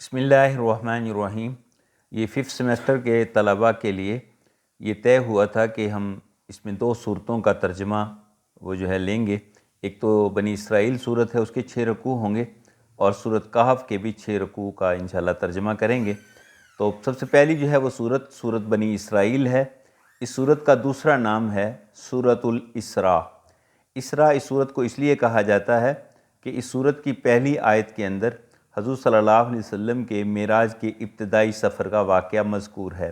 بسم اللہ الرحمن الرحیم۔ یہ 5th سیمسٹر کے طلباء کے لیے یہ طے ہوا تھا کہ ہم اس میں 2 صورتوں کا ترجمہ لیں گے۔ ایک تو بنی اسرائیل صورت ہے، اس کے 6 رکوع ہوں گے، اور سورۃ کہف کے بھی 6 رکوع کا انشاءاللہ ترجمہ کریں گے۔ تو سب سے پہلی وہ سورت بنی اسرائیل ہے۔ اس سورت کا دوسرا نام ہے سورۃ الاسراء۔ اسراء اس سورت کو اس لیے کہا جاتا ہے کہ اس سورت کی پہلی آیت کے اندر حضور صلی اللہ علیہ وسلم کے معراج کے ابتدائی سفر کا واقعہ مذکور ہے۔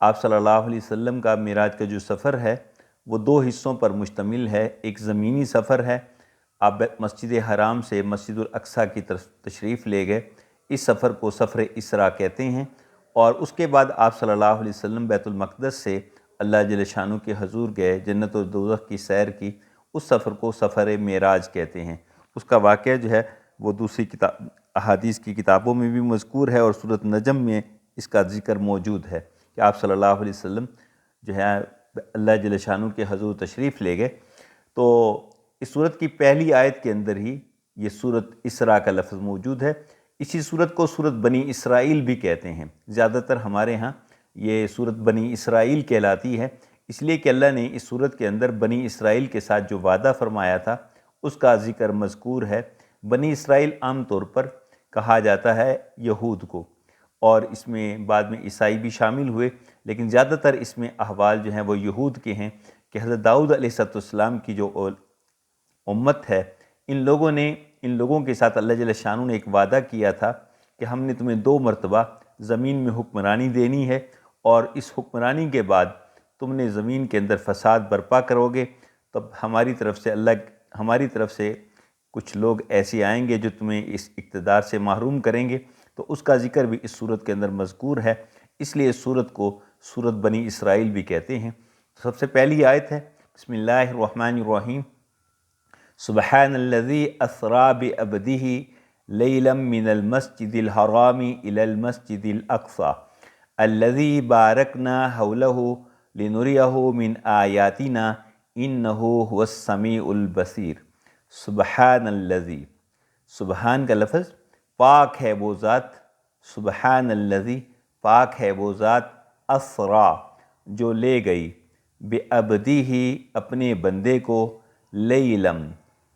آپ صلی اللہ علیہ وسلم کا معراج کا جو سفر ہے وہ 2 حصوں پر مشتمل ہے۔ ایک زمینی سفر ہے، آپ مسجد حرام سے مسجد الاقصیٰ کی طرف تشریف لے گئے، اس سفر کو سفر اسراء کہتے ہیں۔ اور اس کے بعد آپ صلی اللہ علیہ وسلم بیت المقدس سے اللہ جل شانہ کے حضور گئے، جنت و دوزخ کی سیر کی، اس سفر کو سفر معراج کہتے ہیں۔ اس کا واقعہ وہ دوسری احادیث کی کتابوں میں بھی مذکور ہے، اور سورۃ نجم میں اس کا ذکر موجود ہے کہ آپ صلی اللہ علیہ وسلم اللہ جل شانہ کے حضور تشریف لے گئے۔ تو اس سورت کی پہلی آیت کے اندر ہی یہ سورۃ اسراء کا لفظ موجود ہے۔ اسی سورت کو سورت بنی اسرائیل بھی کہتے ہیں۔ زیادہ تر ہمارے ہاں یہ سورت بنی اسرائیل کہلاتی ہے، اس لیے کہ اللہ نے اس سورت کے اندر بنی اسرائیل کے ساتھ جو وعدہ فرمایا تھا اس کا ذکر مذکور ہے۔ بنی اسرائیل عام طور پر کہا جاتا ہے یہود کو، اور اس میں بعد میں عیسائی بھی شامل ہوئے، لیکن زیادہ تر اس میں احوال وہ یہود کے ہیں کہ حضرت داؤد علیہ السلام کی جو امت ہے، ان لوگوں کے ساتھ اللہ جل شانہ نے ایک وعدہ کیا تھا کہ ہم نے تمہیں 2 مرتبہ زمین میں حکمرانی دینی ہے، اور اس حکمرانی کے بعد تم نے زمین کے اندر فساد برپا کرو گے، تب ہماری طرف سے کچھ لوگ ایسے آئیں گے جو تمہیں اس اقتدار سے محروم کریں گے۔ تو اس کا ذکر بھی اس سورت کے اندر مذکور ہے، اس لیے اس سورت کو سورت بنی اسرائیل بھی کہتے ہیں۔ تو سب سے پہلی آیت ہے، بسم اللہ الرحمن الرحیم، سبحان الذی اسریٰ بعبدہ لیلا من المسجد الحرام الی المسجد الاقصی الذی بارکنا حولہ لنریہ من آیاتنا انہ هو السمیع البصیر۔ سبحان الذی، سبحان کا لفظ پاک ہے وہ ذات، سبحان الذی پاک ہے وہ ذات، اسریٰ جو لے گئی، بعبدہ اپنے بندے کو، لیلم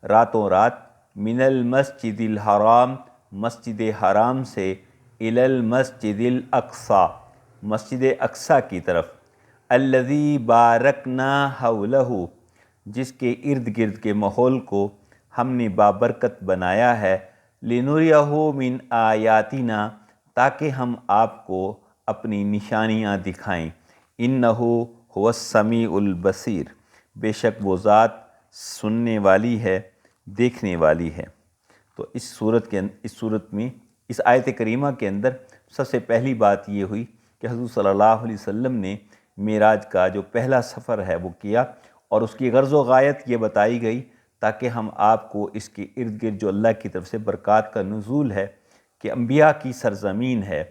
راتوں رات، من المسجد الحرام مسجد حرام سے، الی المسجد الاقصی مسجد اقصیٰ کی طرف، الذی بارکنا حولہ جس کے ارد گرد کے ماحول کو ہم نے بابرکت بنایا ہے، لنریہ من آیاتنا تاکہ ہم آپ کو اپنی نشانیاں دکھائیں، انہ هو السمیع البصیر بے شک وہ ذات سننے والی ہے، دیکھنے والی ہے۔ تو اس صورت میں اس آیت کریمہ کے اندر سب سے پہلی بات یہ ہوئی کہ حضور صلی اللہ علیہ وسلم نے معراج کا جو پہلا سفر ہے وہ کیا، اور اس کی غرض و غایت یہ بتائی گئی تاکہ ہم آپ کو اس کے ارد گرد جو اللہ کی طرف سے برکات کا نزول ہے، کہ انبیاء کی سرزمین ہے،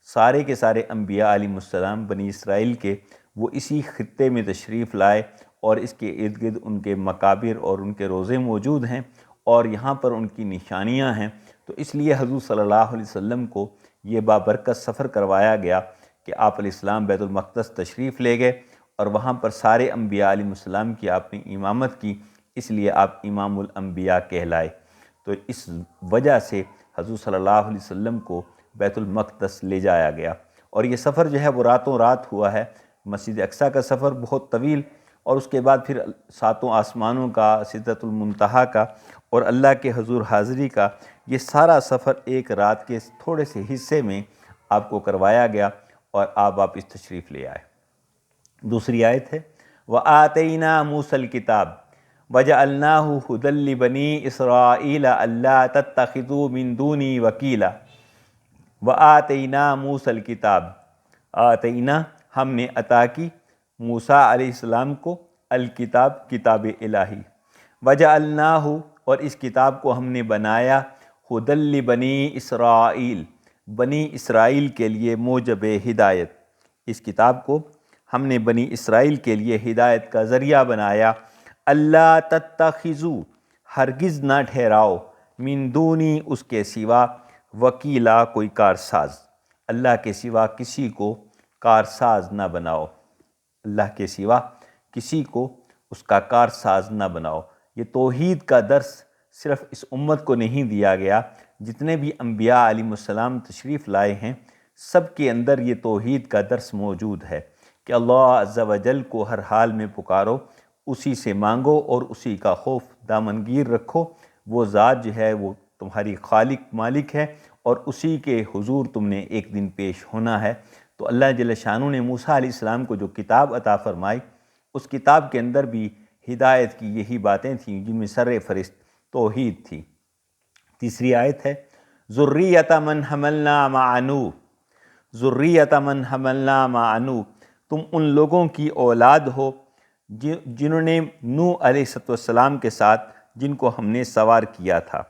سارے کے سارے انبیاء علیہ السلام بنی اسرائیل کے وہ اسی خطے میں تشریف لائے، اور اس کے ارد گرد ان کے مقابر اور ان کے روضے موجود ہیں، اور یہاں پر ان کی نشانیاں ہیں۔ تو اس لیے حضور صلی اللہ علیہ وسلم کو یہ بابرکت سفر کروایا گیا کہ آپ علیہ السلام بیت المقدس تشریف لے گئے، اور وہاں پر سارے انبیاء علیہ السلام کی آپ نے امامت کی، اس لیے آپ امام الانبیاء کہلائے۔ تو اس وجہ سے حضور صلی اللہ علیہ وسلم کو بیت المقدس لے جایا گیا، اور یہ سفر وہ راتوں رات ہوا ہے۔ مسجد اقصیٰ کا سفر بہت طویل، اور اس کے بعد پھر 7 آسمانوں کا، سدرۃ المنتہا کا، اور اللہ کے حضور حاضری کا، یہ سارا سفر ایک رات کے تھوڑے سے حصے میں آپ کو کروایا گیا، اور آپ واپس تشریف لے آئے۔ دوسری آیت ہے، وَآتَيْنَا مُوسَى الْكِتَابَ وَجَعَلْنَاهُ هُدًى لِبَنِي إِسْرَائِيلَ أَلَّا تَتَّخِذُوا مِن دُونِي وَكِيلًا۔ وَآتَيْنَا مُوسَى الْكِتَابَ، آتَيْنَا ہم نے عطا کی، موسیٰ علیہ السلام کو، الکتاب کتاب الہی، وَجَعَلْنَاهُ اور اس کتاب کو ہم نے بنایا، هُدًى لِبَنِي إِسْرَائِيل بنی اسرائیل کے لیے موجب ہدایت، اس کتاب کو ہم نے بنی اسرائیل کے لیے ہدایت کا ذریعہ بنایا۔ اللہ تتخذوا ہرگز نہ ٹھہراؤ، من دونی اس کے سوا، وکیلا کوئی کارساز، اللہ کے سوا کسی کو کارساز نہ بناؤ، اللہ کے سوا کسی کو اس کا کارساز نہ بناؤ۔ یہ توحید کا درس صرف اس امت کو نہیں دیا گیا، جتنے بھی انبیاء علیہ السلام تشریف لائے ہیں سب کے اندر یہ توحید کا درس موجود ہے کہ اللہ عز و جل کو ہر حال میں پکارو، اسی سے مانگو اور اسی کا خوف دامنگیر رکھو۔ وہ ذات جو ہے وہ تمہاری خالق مالک ہے اور اسی کے حضور تم نے ایک دن پیش ہونا ہے۔ تو اللہ جل شانہ نے موسیٰ علیہ السلام کو جو کتاب عطا فرمائی، اس کتاب کے اندر بھی ہدایت کی یہی باتیں تھیں جن میں سر فہرست توحید تھی۔ تیسری آیت ہے ذریۃ من حملنا مع نوح، ذریۃ من حملنا مع نوح، تم ان لوگوں کی اولاد ہو جنہوں نے نوح علیہ السلام کے ساتھ جن کو ہم نے سوار کیا تھا،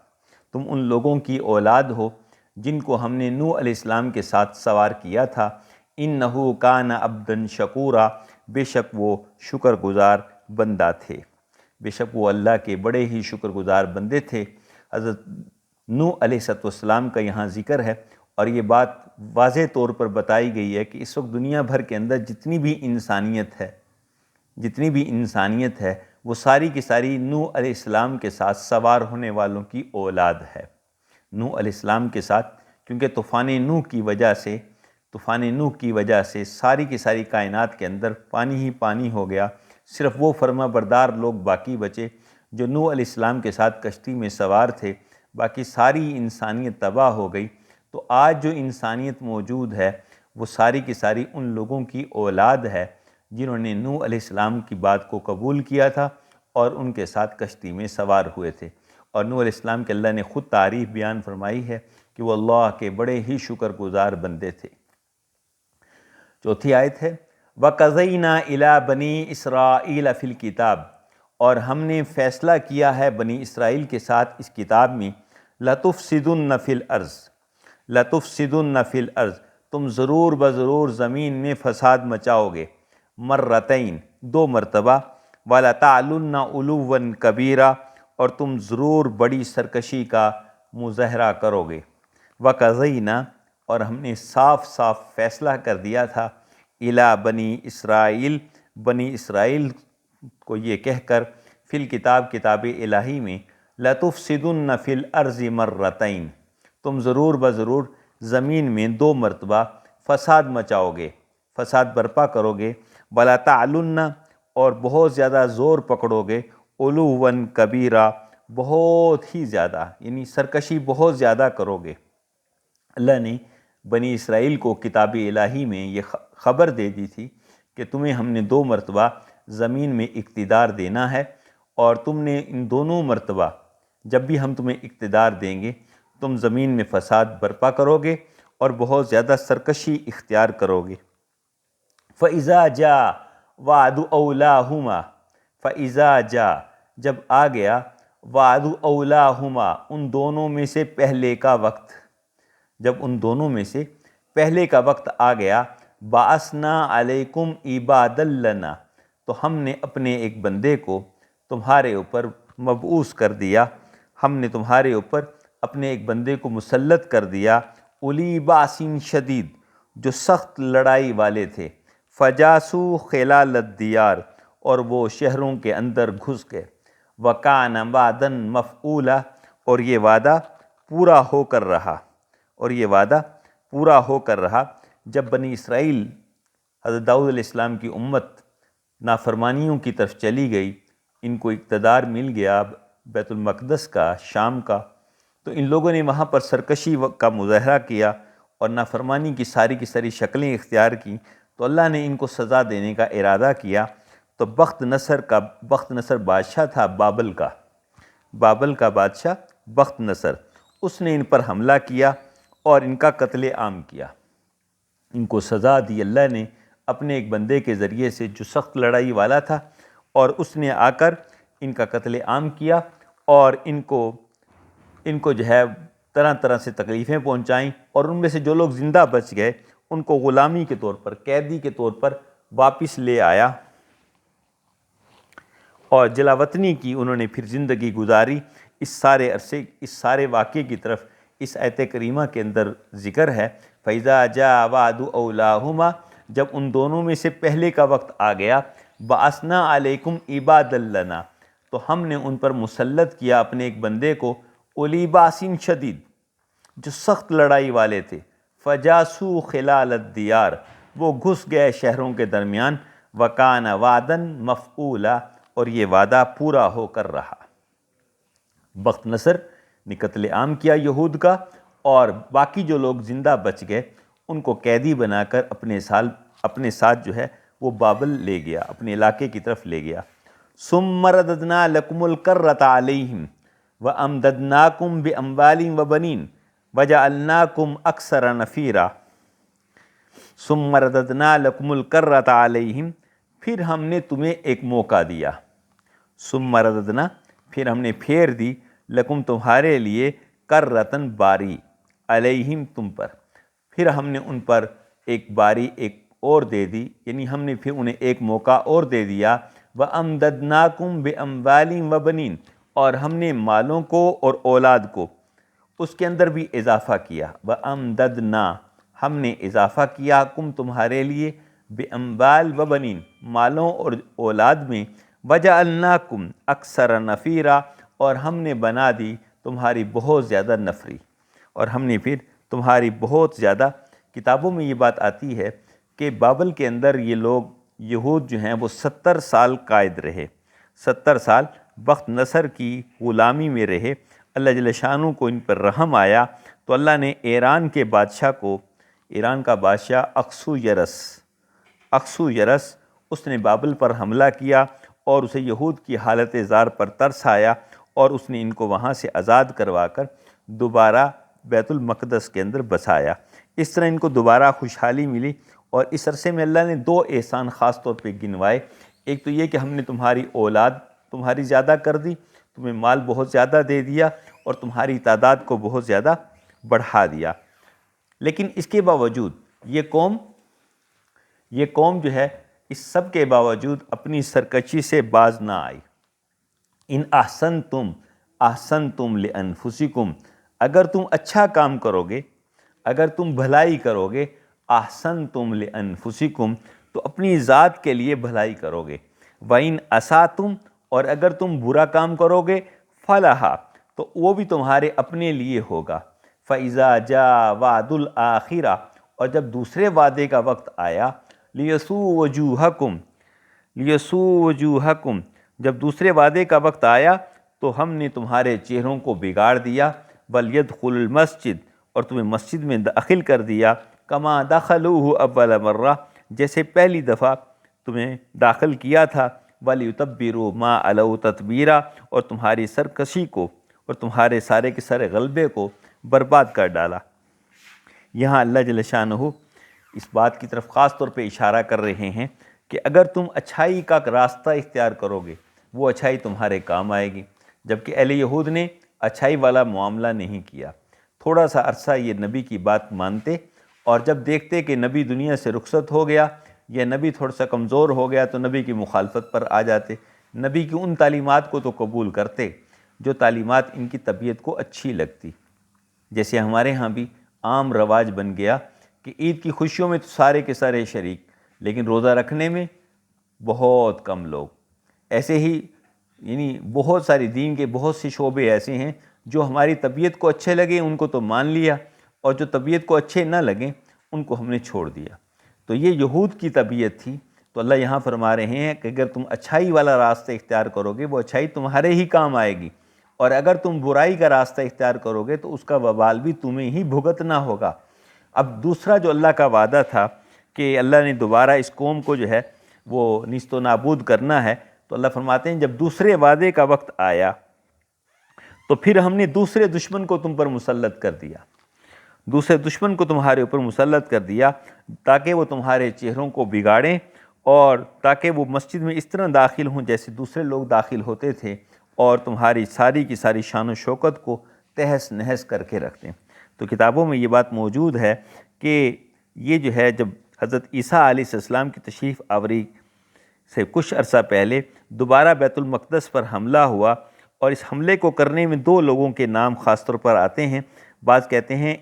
تم ان لوگوں کی اولاد ہو جن کو ہم نے نوح علیہ السلام کے ساتھ سوار کیا تھا۔ انہ کان عبدا شکورا، بے شک وہ شکر گزار بندہ تھے، بے شک وہ اللہ کے بڑے ہی شکر گزار بندے تھے۔ حضرت نوح علیہ السلام کا یہاں ذکر ہے اور یہ بات واضح طور پر بتائی گئی ہے کہ اس وقت دنیا بھر کے اندر جتنی بھی انسانیت ہے وہ ساری کی ساری نوح علیہ السلام کے ساتھ سوار ہونے والوں کی اولاد ہے۔ نوح علیہ السلام کے ساتھ، کیونکہ طوفان نوح کی وجہ سے ساری کی ساری کائنات کے اندر پانی ہی پانی ہو گیا، صرف وہ فرما بردار لوگ باقی بچے جو نوح علیہ السلام کے ساتھ کشتی میں سوار تھے، باقی ساری انسانیت تباہ ہو گئی۔ تو آج جو انسانیت موجود ہے وہ ساری کی ساری ان لوگوں کی اولاد ہے جنہوں نے نوح علیہ السلام کی بات کو قبول کیا تھا اور ان کے ساتھ کشتی میں سوار ہوئے تھے۔ اور نوح علیہ السلام کے اللہ نے خود تعریف بیان فرمائی ہے کہ وہ اللہ کے بڑے ہی شکر گزار بندے تھے۔ چوتھی آیت ہے وَقَضَيْنَا إِلَىٰ بَنِي إِسْرَائِيلَ فِي الْكِتَابِ، اور ہم نے فیصلہ کیا ہے بنی اسرائیل کے ساتھ اس کتاب میں لَتُفْسِدُنَّ فِي الْأَرْضِ، لَتُفْسِدُنَّ فِي الْأَرْضِ، تم ضرور بضرور زمین میں فساد مچاؤ گے، مرتین، 2 مرتبہ، وَلَتَعْلُنَّ عُلُوًّا كَبِيرًا، اور تم ضرور بڑی سرکشی کا مظاہرہ کرو گے۔ وَقَضَيْنَا، اور ہم نے صاف صاف فیصلہ کر دیا تھا، إِلَىٰ بنی اسرائیل، بنی اسرائیل کو یہ کہہ کر فی الکتاب کتاب الہی میں لَتُفْسِدُنَّ فِي الْأَرْضِ مرتین، تم ضرور بضرور زمین میں 2 مرتبہ فساد مچاؤ گے، فساد برپا کرو گے، وَلَتَعْلُنَّ، اور بہت زیادہ زور پکڑو گے، عُلُوًّا كَبِيرًا، بہت ہی زیادہ، یعنی سرکشی بہت زیادہ کرو گے۔ اللہ نے بنی اسرائیل کو کتاب الہی میں یہ خبر دے دی تھی کہ تمہیں ہم نے 2 مرتبہ زمین میں اقتدار دینا ہے، اور تم نے ان دونوں مرتبہ جب بھی ہم تمہیں اقتدار دیں گے تم زمین میں فساد برپا کرو گے اور بہت زیادہ سرکشی اختیار کرو گے۔ فَإِذَا جَاءَ وَعْدُ أَوْلَاهُمَا، فَإِذَا جَاءَ، جب آ گیا، وَعْدُ أَوْلَاهُمَا، ان دونوں میں سے پہلے کا وقت، جب ان دونوں میں سے پہلے کا وقت آ گیا، بَعَثْنَا عَلَيْكُمْ عِبَادًا لَنَا، تو ہم نے اپنے ایک بندے کو تمہارے اوپر مبعوث کر دیا، ہم نے تمہارے اوپر اپنے ایک بندے کو مسلط کر دیا، اولی بأس شدید، جو سخت لڑائی والے تھے، فجاسو خلال الدیار، اور وہ شہروں کے اندر گھس گئے، وکان وعدا مفعولا، اور یہ وعدہ پورا ہو کر رہا، اور یہ وعدہ پورا ہو کر رہا۔ جب بنی اسرائیل حضرت داؤد علیہ السلام کی امت نافرمانیوں کی طرف چلی گئی، ان کو اقتدار مل گیا بیت المقدس کا، شام کا، تو ان لوگوں نے وہاں پر سرکشی کا مظاہرہ کیا اور نافرمانی کی ساری شکلیں اختیار کی، تو اللہ نے ان کو سزا دینے کا ارادہ کیا۔ تو بخت نصر بادشاہ تھا بابل کا بادشاہ بخت نصر، اس نے ان پر حملہ کیا اور ان کا قتل عام کیا، ان کو سزا دی اللہ نے اپنے ایک بندے کے ذریعے سے جو سخت لڑائی والا تھا، اور اس نے آ کر ان کا قتل عام کیا اور ان کو جو ہے طرح طرح سے تکلیفیں پہنچائیں، اور ان میں سے جو لوگ زندہ بچ گئے ان کو غلامی کے طور پر، قیدی کے طور پر واپس لے آیا، اور جلا وطنی کی انہوں نے پھر زندگی گزاری۔ اس سارے واقعے کی طرف اس آیت کریمہ کے اندر ذکر ہے فَإِذَا جَاءَ وَعْدُ أَوْلَاهُمَا، جب ان دونوں میں سے پہلے کا وقت آ گیا، بَعَثْنَا عَلَيْكُمْ عِبَادًا لَنَا، تو ہم نے ان پر مسلط کیا اپنے ایک بندے کو، اولی باسن شدید، جو سخت لڑائی والے تھے، فجاسو خلال الدیار، وہ گھس گئے شہروں کے درمیان، وکان وعدن مفعولا، اور یہ وعدہ پورا ہو کر رہا۔ بخت نصر نے قتل عام کیا یہود کا، اور باقی جو لوگ زندہ بچ گئے ان کو قیدی بنا کر اپنے ساتھ جو ہے وہ بابل لے گیا، اپنے علاقے کی طرف لے گیا۔ ثم رددنا لکم الکرۃ علیہم وامددناکم باموال وبنین وجعلناکم اکثر نفیرا۔ ثم رددنا لکم الکرۃ علیہم، پھر ہم نے تمہیں ایک موقع دیا۔ ثم رددنا، پھر ہم نے پھیر دی، لکم تمہارے لیے، کرتن باری، علیہم تم پر، پھر ہم نے ان پر ایک باری ایک اور دے دی، یعنی ہم نے پھر انہیں ایک موقع اور دے دیا۔ وَأَمْدَدْنَاكُمْ بِأَمْوَالٍ وَبَنِينَ، اور ہم نے مالوں کو اور اولاد کو اس کے اندر بھی اضافہ کیا۔ وَأَمْدَدْنَا، ہم نے اضافہ کیا، کم تمہارے لیے، بِأَمْوَالٍ وَبَنِينَ، مالوں اور اولاد میں، وَجَعَلْنَاكُمْ أَكْثَرَ نَفِيرًا، اور ہم نے بنا دی تمہاری بہت زیادہ نفری، اور ہم نے پھر تمہاری بہت زیادہ، کتابوں میں یہ بات آتی ہے کہ بابل کے اندر یہ لوگ یہود جو ہیں وہ 70 سال قائد رہے، 70 سال بخت نصر کی غلامی میں رہے۔ اللہ جل شانہ کو ان پر رحم آیا تو اللہ نے ایران کے بادشاہ کو، ایران کا بادشاہ اخسو یرس، اس نے بابل پر حملہ کیا اور اسے یہود کی حالت زار پر ترس آیا، اور اس نے ان کو وہاں سے آزاد کروا کر دوبارہ بیت المقدس کے اندر بسایا۔ اس طرح ان کو دوبارہ خوشحالی ملی، اور اس عرصے میں اللہ نے 2 احسان خاص طور پہ گنوائے۔ ایک تو یہ کہ ہم نے تمہاری اولاد تمہاری زیادہ کر دی، تمہیں مال بہت زیادہ دے دیا، اور تمہاری تعداد کو بہت زیادہ بڑھا دیا۔ لیکن اس کے باوجود یہ قوم جو ہے، اس سب کے باوجود اپنی سرکشی سے باز نہ آئی۔ ان احسنتم لانفسکم، اگر تم اچھا کام کرو گے، اگر تم بھلائی کرو گے، احسنتم لانفسکم، تو اپنی ذات کے لیے بھلائی کرو گے۔ وَإِنْ أَسَأْتُمْ، اور اگر تم برا کام کرو گے، فَلَہَا، تو وہ بھی تمہارے اپنے لیے ہوگا۔ فَإِذَا جَاءَ وَعْدُ الْآخِرَةِ، اور جب دوسرے وعدے کا وقت آیا، لِيَسُوءُ وُجُوهَكُمْ، جب دوسرے وعدے کا وقت آیا تو ہم نے تمہارے چہروں کو بگاڑ دیا، وَلْيَدْخُلُ الْمَسْجِدَ، اور تمہیں مسجد میں داخل کر دیا، کما دخلوہ اول مرہ، جیسے پہلی دفعہ تمہیں داخل کیا تھا، وَلْيُتَبِّرُوا مَا عَلَوْا تَتْبِيرًا، اور تمہاری سرکشی کو اور تمہارے سارے کے سارے غلبے کو برباد کر ڈالا۔ یہاں اللہ جل شانہ اس بات کی طرف خاص طور پہ اشارہ کر رہے ہیں کہ اگر تم اچھائی کا راستہ اختیار کرو گے، وہ اچھائی تمہارے کام آئے گی، جبکہ اہل یہود نے اچھائی والا معاملہ نہیں کیا۔ تھوڑا سا عرصہ یہ نبی کی بات مانتے، اور جب دیکھتے کہ نبی دنیا سے رخصت ہو گیا یا نبی تھوڑا سا کمزور ہو گیا تو نبی کی مخالفت پر آ جاتے۔ نبی کی ان تعلیمات کو تو قبول کرتے جو تعلیمات ان کی طبیعت کو اچھی لگتی۔ جیسے ہمارے ہاں بھی عام رواج بن گیا کہ عید کی خوشیوں میں تو سارے کے سارے شریک، لیکن روزہ رکھنے میں بہت کم لوگ۔ ایسے ہی یعنی بہت ساری دین کے بہت سے شعبے ایسے ہیں جو ہماری طبیعت کو اچھے لگے ان کو تو مان لیا، اور جو طبیعت کو اچھے نہ لگیں ان کو ہم نے چھوڑ دیا۔ تو یہ یہود کی طبیعت تھی۔ تو اللہ یہاں فرما رہے ہیں کہ اگر تم اچھائی والا راستہ اختیار کرو گے، وہ اچھائی تمہارے ہی کام آئے گی، اور اگر تم برائی کا راستہ اختیار کرو گے تو اس کا وبال بھی تمہیں ہی بھگتنا ہوگا۔ اب دوسرا جو اللہ کا وعدہ تھا کہ اللہ نے دوبارہ اس قوم کو جو ہے وہ نیست و نابود کرنا ہے، تو اللہ فرماتے ہیں جب دوسرے وعدے کا وقت آیا تو پھر ہم نے دوسرے دشمن کو تم پر مسلط کر دیا، دوسرے دشمن کو تمہارے اوپر مسلط کر دیا، تاکہ وہ تمہارے چہروں کو بگاڑیں، اور تاکہ وہ مسجد میں اس طرح داخل ہوں جیسے دوسرے لوگ داخل ہوتے تھے، اور تمہاری ساری کی ساری شان و شوکت کو تہس نہس کر کے رکھ دیں۔ تو کتابوں میں یہ بات موجود ہے کہ یہ جو ہے جب حضرت عیسیٰ علیہ السلام کی تشریف آوری سے کچھ عرصہ پہلے دوبارہ بیت المقدس پر حملہ ہوا، اور اس حملے کو کرنے میں 2 لوگوں کے نام خاص طور پر آتے ہیں۔ بعض کہتے ہیں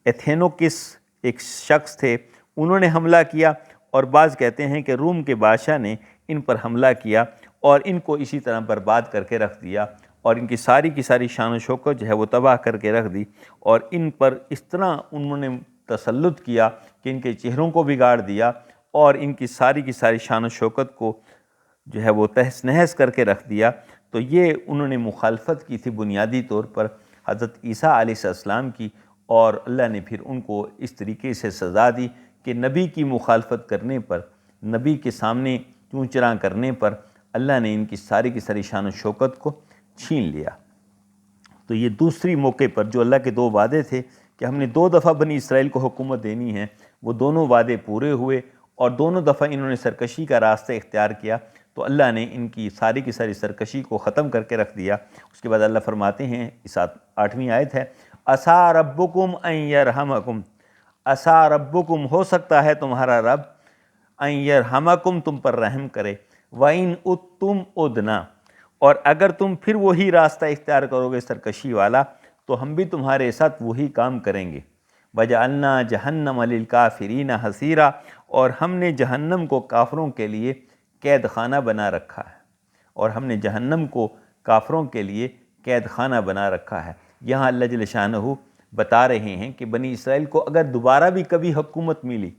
ایتھینوکس ایک شخص تھے، انہوں نے حملہ کیا، اور بعض کہتے ہیں کہ روم کے بادشاہ نے ان پر حملہ کیا اور ان کو اسی طرح برباد کر کے رکھ دیا، اور ان کی ساری شان و شوکت جو ہے وہ تباہ کر کے رکھ دی، اور ان پر اس طرح انہوں نے تسلط کیا کہ ان کے چہروں کو بگاڑ دیا اور ان کی ساری شان و شوکت کو جو ہے وہ تہس نہس کر کے رکھ دیا۔ تو یہ انہوں نے مخالفت کی تھی بنیادی طور پر حضرت عیسیٰ علیہ السلام کی، اور اللہ نے پھر ان کو اس طریقے سے سزا دی کہ نبی کی مخالفت کرنے پر، نبی کے سامنے چوں چراں کرنے پر اللہ نے ان کی ساری شان و شوکت کو چھین لیا۔ تو یہ دوسری موقع پر جو اللہ کے دو وعدے تھے کہ ہم نے 2 دفعہ بنی اسرائیل کو حکومت دینی ہے، وہ دونوں وعدے پورے ہوئے، اور دونوں دفعہ انہوں نے سرکشی کا راستہ اختیار کیا، تو اللہ نے ان کی ساری سرکشی کو ختم کر کے رکھ دیا۔ اس کے بعد اللہ فرماتے ہیں، اس 8ویں آیت ہے، عَسَىٰ رَبُّكُمْ أَن يَرْحَمَكُمْ، عَسَىٰ رَبُّكُمْ، ہو سکتا ہے تمہارا رب، أَن يَرْحَمَكُمْ، تم پر رحم کرے، وَإِنْ أُدْتُمْ أُدْنَا، اور اگر تم پھر وہی راستہ اختیار کرو گے سرکشی والا، تو ہم بھی تمہارے ساتھ وہی کام کریں گے۔ وَجَعَلْنَا جَهَنَّمَ لِلْكَافِرِينَ حَصِيرًا، اور ہم نے جہنم کو کافروں کے لیے قید خانہ بنا رکھا ہے، اور ہم نے جہنم کو کافروں کے لیے قید خانہ بنا رکھا ہے۔ یہاں اللہ جل شانہ بتا رہے ہیں کہ بنی اسرائیل کو اگر دوبارہ بھی کبھی حکومت ملی،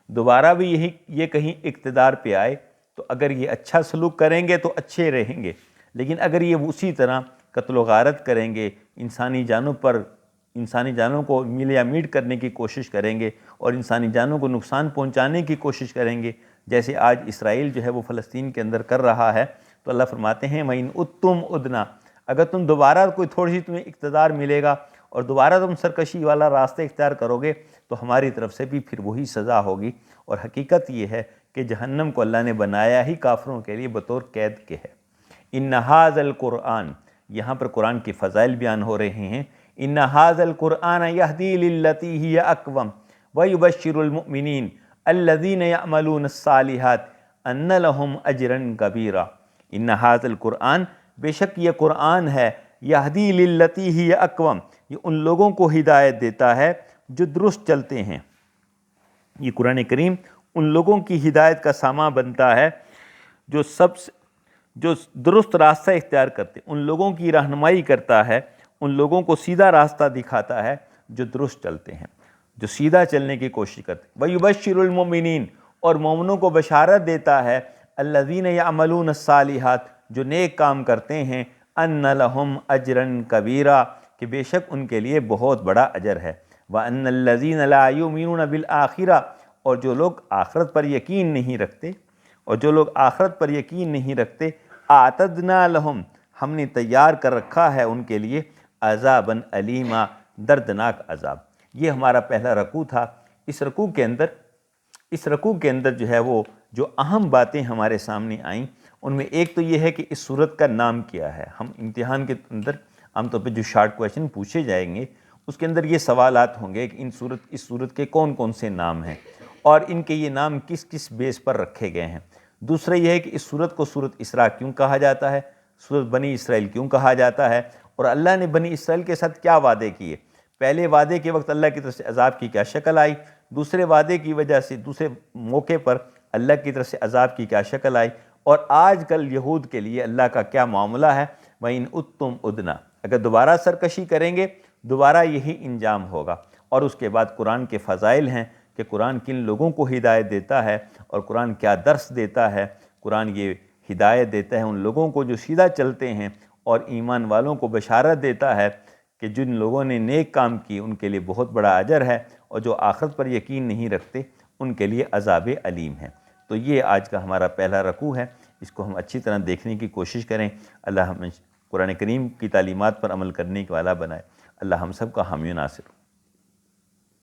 دوبارہ بھی یہ کہیں اقتدار پہ آئے، تو اگر یہ اچھا سلوک کریں گے تو اچھے رہیں گے، لیکن اگر یہ اسی طرح قتل و غارت کریں گے، انسانی جانوں کو میل یا میٹ کرنے کی کوشش کریں گے، اور انسانی جانوں کو نقصان پہنچانے کی کوشش کریں گے، جیسے آج اسرائیل جو ہے وہ فلسطین کے اندر کر رہا ہے، تو اللہ فرماتے ہیں وَإِنْ أُدْتُمْ أُدْنَا، اگر تم دوبارہ کوئی تھوڑی سی تمہیں اقتدار ملے گا اور دوبارہ تم سرکشی والا راستہ اختیار کرو گے، تو ہماری طرف سے بھی پھر وہی سزا ہوگی۔ اور حقیقت یہ ہے کہ جہنم کو اللہ نے بنایا ہی کافروں کے لیے بطور قید کے ہے۔ إِنَّ هَٰذَا الْقُرْآنَ، یہاں پر قرآن کے فضائل بیان ہو رہے ہیں، إِنَّ هَٰذَا الْقُرْآنَ يَهْدِي لِلَّتِي هِيَ أَقْوَمُ وَيُبَشِّرُ الْمُؤْمِنِينَ الَّذِينَ يَعْمَلُونَ الصَّالِحَاتِ أَنَّ لَهُمْ أَجْرًا كَبِيرًا۔ إِنَّ هَٰذَا الْقُرْآنَ، بے شک یہ قرآن ہے، یہدی للتی ہی اقوم، یہ ان لوگوں کو ہدایت دیتا ہے جو درست چلتے ہیں۔ یہ قرآن کریم ان لوگوں کی ہدایت کا سامان بنتا ہے جو درست راستہ اختیار کرتے، ان لوگوں کی رہنمائی کرتا ہے، ان لوگوں کو سیدھا راستہ دکھاتا ہے جو درست چلتے ہیں، جو سیدھا چلنے کی کوشش کرتے۔ وَيُبَشِّرُ الْمُؤْمِنِينَ، اور مومنوں کو بشارت دیتا ہے، الَّذِينَ يَعْمَلُونَ الصَّالِحَاتِ، جو نیک کام کرتے ہیں، أَنَّ لَهُمْ أَجْرًا كَبِيرًا، کہ بے شک ان کے لیے بہت بڑا اجر ہے۔ وَأَنَّ الَّذِينَ لَا يُؤْمِنُونَ بِالْآخِرَةِ، اور جو لوگ آخرت پر یقین نہیں رکھتے، أَعْتَدْنَا لَهُمْ، ہم نے تیار کر رکھا ہے ان کے لیے، عذابًا علیما، دردناک عذاب۔ یہ ہمارا پہلا رکوع تھا۔ اس رکوع کے اندر جو ہے وہ جو اہم باتیں ہمارے سامنے آئیں، ان میں ایک تو یہ ہے کہ اس سورت کا نام کیا ہے۔ ہم امتحان کے اندر عام طور پہ جو شارٹ کویشچن پوچھے جائیں گے، اس کے اندر یہ سوالات ہوں گے کہ اس سورت کے کون کون سے نام ہیں، اور ان کے یہ نام کس کس بیس پر رکھے گئے ہیں۔ دوسرا یہ ہے کہ اس سورت کو سورت اسراء کیوں کہا جاتا ہے، سورت بنی اسرائیل کیوں کہا جاتا ہے، اور اللہ نے بنی اسرائیل کے ساتھ کیا وعدے کیے۔ پہلے وعدے کے وقت اللہ کی طرف سے عذاب کی کیا شکل آئی، دوسرے وعدے کی وجہ سے دوسرے موقع پر اللہ کی طرف سے عذاب کی کیا شکل آئی، اور آج کل یہود کے لیے اللہ کا کیا معاملہ ہے۔ وَإِنْ أُدْتُمْ أُدْنَا، اگر دوبارہ سرکشی کریں گے دوبارہ یہی انجام ہوگا۔ اور اس کے بعد قرآن کے فضائل ہیں کہ قرآن کن لوگوں کو ہدایت دیتا ہے، اور قرآن کیا درس دیتا ہے۔ قرآن یہ ہدایت دیتا ہے ان لوگوں کو جو سیدھا چلتے ہیں، اور ایمان والوں کو بشارت دیتا ہے کہ جن لوگوں نے نیک کام کی ان کے لیے بہت بڑا اجر ہے، اور جو آخرت پر یقین نہیں رکھتے ان کے لیے عذاب علیم ہے۔ تو یہ آج کا ہمارا پہلا رکوع ہے، اس کو ہم اچھی طرح دیکھنے کی کوشش کریں۔ اللہ ہمیں قرآن کریم کی تعلیمات پر عمل کرنے والا بنائے۔ اللہ ہم سب کا حامی و ناصر۔